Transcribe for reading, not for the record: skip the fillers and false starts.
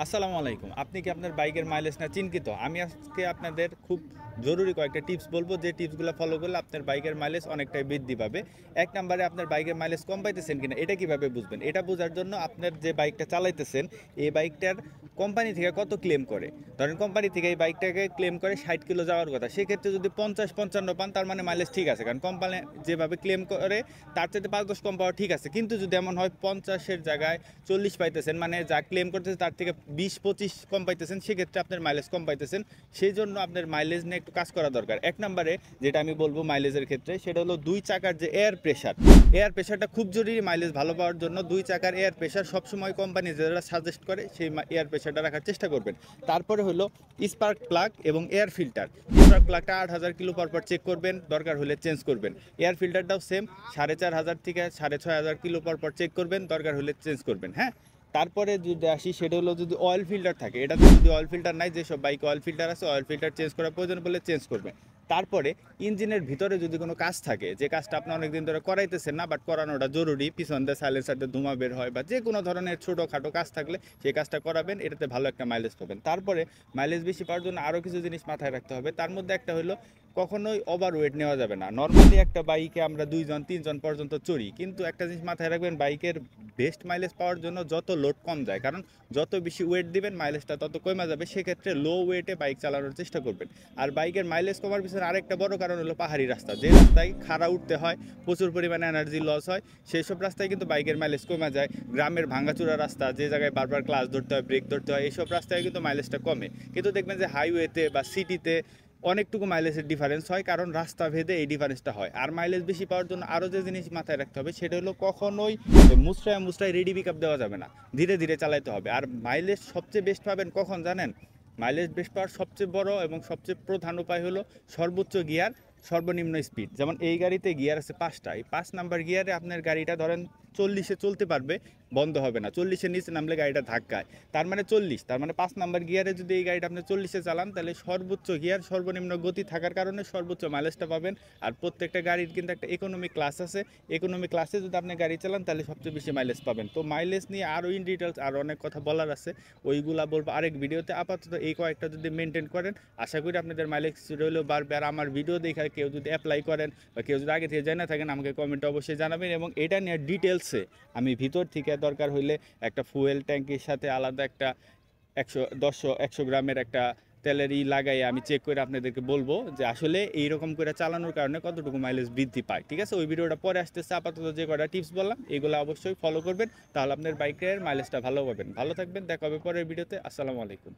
আসসালামু আলাইকুম। আপনি কি আপনার বাইকের মাইলেজ না চিন্তিত? আমি আজকে আপনাদের খুব জরুরি কয়েকটা টিপস বলবো, যে টিপসগুলো ফলো করলে আপনার বাইকের মাইলেজ অনেকটাই বৃদ্ধি পাবে। এক নম্বরে, আপনার বাইকের মাইলেজ কম পাইতেছেন কিনা এটা কিভাবে বুঝবেন? এটা বোঝার জন্য আপনার যে বাইকটা চালাইতেছেন এই বাইকটার কোম্পানি থেকে কত ক্লেম করে। ধরেন কোম্পানি থেকে এই বাইকটাকে ক্লেম করে 60 কিলো যাওয়ার কথা, সেক্ষেত্রে যদি 50-55 পান তার মানে মাইলেজ ঠিক আছে, কারণ কোম্পানি যেভাবে ক্লেম করে তার চাইতে 5-10 কম পাওয়া ঠিক আছে। কিন্তু যদি এমন হয় 50-এর জায়গায় 40 পাইতেছেন, মানে যা ক্লেম করতেছে তার থেকে 20-25 কম পাইতেছেন, সেক্ষেত্রে আপনার মাইলেজ কম পাইতেছেন। সেই জন্য আপনার মাইলেজ নিয়ে একটু কাজ করা দরকার। এক নম্বরে যেটা আমি বলবো মাইলেজের ক্ষেত্রে, সেটা হলো দুই চাকার যে এয়ার প্রেশারটা খুব জরুরি মাইলেজ ভালো পাওয়ার জন্য। দুই চাকার এয়ার প্রেশার সবসময় কোম্পানি যেটা সাজেস্ট করে সেই এয়ার প্রেশারটা রাখার চেষ্টা করবেন। তারপরে হলো স্পার্ক প্লাগ এবং এয়ার ফিল্টার। স্পার্ক প্লাগটা 8000 কিলো পর চেক করবেন, দরকার হলে চেঞ্জ করবেন। এয়ার ফিল্টারটাও সেম 4500 থেকে 6500 কিলো পর চেক করবেন, দরকার হলে চেঞ্জ করবেন। হ্যাঁ, তারপরে যদি আসি, সেটা হলো যদি অয়েল ফিল্টার থাকে, এটাতে যদি অয়েল ফিল্টার নাই, যেসব বাইকে অয়েল ফিল্টার আছে অয়েল ফিল্টার চেঞ্জ করার প্রয়োজন পড়লে চেঞ্জ করবেন। তারপরে ইঞ্জিনের ভিতরে যদি কোনো কাজ থাকে, যে কাজটা আপনি অনেকদিন ধরে করাইতেছেন না বাট করানোটা জরুরি, পিছন দিয়ে সাইলেন্সার দিয়ে ধোঁয়া বের হয় বা যে কোনো ধরনের ছোটোখাটো কাজ থাকলে সেই কাজটা করাবেন, এটাতে ভালো একটা মাইলেজ পাবেন। তারপরে মাইলেজ বেশি পাওয়ার জন্য আরও কিছু জিনিস মাথায় রাখতে হবে। তার মধ্যে একটা হলো, কখনোই ওভার ওয়েট নেওয়া যাবে না। নর্মালি একটা বাইকে আমরা 2-3 জন পর্যন্ত চড়ি, কিন্তু একটা জিনিস মাথায় রাখবেন, বাইকের বেস্ট মাইলেজ পাওয়ার জন্য যত লোড কম যায়, কারণ যত বেশি ওয়েট দিবেন মাইলেজটা তত কমে যাবে। সেক্ষেত্রে লো ওয়েটে বাইক চালানোর চেষ্টা করবেন। আর বাইকের মাইলেজ কমার পিছনে আরেকটা বড় কারণ হলো পাহাড়ি রাস্তা। যে রাস্তায় খাড়া উঠতে হয়, প্রচুর পরিমাণে এনার্জি লস হয়, সেই সব রাস্তায় কিন্তু বাইকের মাইলেজ কমে যায়। গ্রামের ভাঙাচুরা রাস্তা, যে জায়গায় বারবার ক্লাচ ধরতে হয়, ব্রেক ধরতে হয়, এইসব রাস্তায় কিন্তু মাইলেজটা কমে। কিন্তু দেখবেন যে হাইওয়েতে বা সিটিতে অনেকটুকু মাইলেজের ডিফারেন্স হয়, কারণ রাস্তা ভেদে এই ডিফারেন্সটা হয়। আর মাইলেজ বেশি পাওয়ার জন্য আরও যে জিনিস মাথায় রাখতে হবে, সেটা হলো কখনোই মুচড়ায় রেডি পিক আপ দেওয়া যাবে না, ধীরে ধীরে চালাতে হবে। আর মাইলেজ সবচেয়ে বেস্ট পাবেন কখন জানেন? মাইলেজ বেস্ট পাওয়ার সবচেয়ে বড় এবং সবচেয়ে প্রধান উপায় হলো সর্বোচ্চ গিয়ার, সর্বনিম্ন স্পিড। যেমন এই গাড়িতে গিয়ার আছে 5টা, এই 5 নাম্বার গিয়ারে আপনার গাড়িটা ধরেন 40-এ চলতে পারবে, বন্ধ হবে না। 40-এর নিচে নামলে গাড়িটা ধাক্কায়, তার মানে 40, তার মানে 5 নাম্বার গিয়ারে যদি এই গাড়িটা আপনি 40-এ চালান, তাহলে সর্বোচ্চ গিয়ার সর্বনিম্ন গতি থাকার কারণে সর্বোচ্চ মাইলেজটা পাবেন। আর প্রত্যেকটা গাড়ির কিন্তু একটা ইকোনমি ক্লাস আছে, ইকোনমি ক্লাসে যদি আপনি গাড়ি চালান তাহলে সবচেয়ে বেশি মাইলেজ পাবেন। তো মাইলেজ নিয়ে আরও ইন ডিটেলস আরও অনেক কথা বলার আছে, ওইগুলা বলবো আরেক ভিডিওতে। আপাতত এই কয়েকটা যদি মেনটেন করেন, আশা করি আপনাদের মাইলেজ রইলেও বাড়বে। আর আমার ভিডিও দেখে কেউ যদি অ্যাপ্লাই করেন বা কেউ যদি আগে থেকে জানা থাকেন, আমাকে কমেন্টে অবশ্যই জানাবেন। এবং এটা নিয়ে ডিটেলসে আমি ভিতর থেকে দরকার হইলে একটা ফুয়েল ট্যাঙ্কির সাথে আলাদা একটা 100 গ্রামের একটা তেলের লাগাই আমি চেক করে আপনাদেরকে বলবো যে আসলে এইরকম করে চালানোর কারণে কতটুকু মাইলেজ বৃদ্ধি পায়। ঠিক আছে, ওই ভিডিওটা পরে আসতেছে। আপাতত যে কটা টিপস বললাম এগুলো অবশ্যই ফলো করবেন, তাহলে আপনার বাইকের মাইলেজটা ভালো পাবেন। ভালো থাকবেন, দেখা হবে পরের ভিডিওতে। আসসালামু আলাইকুম।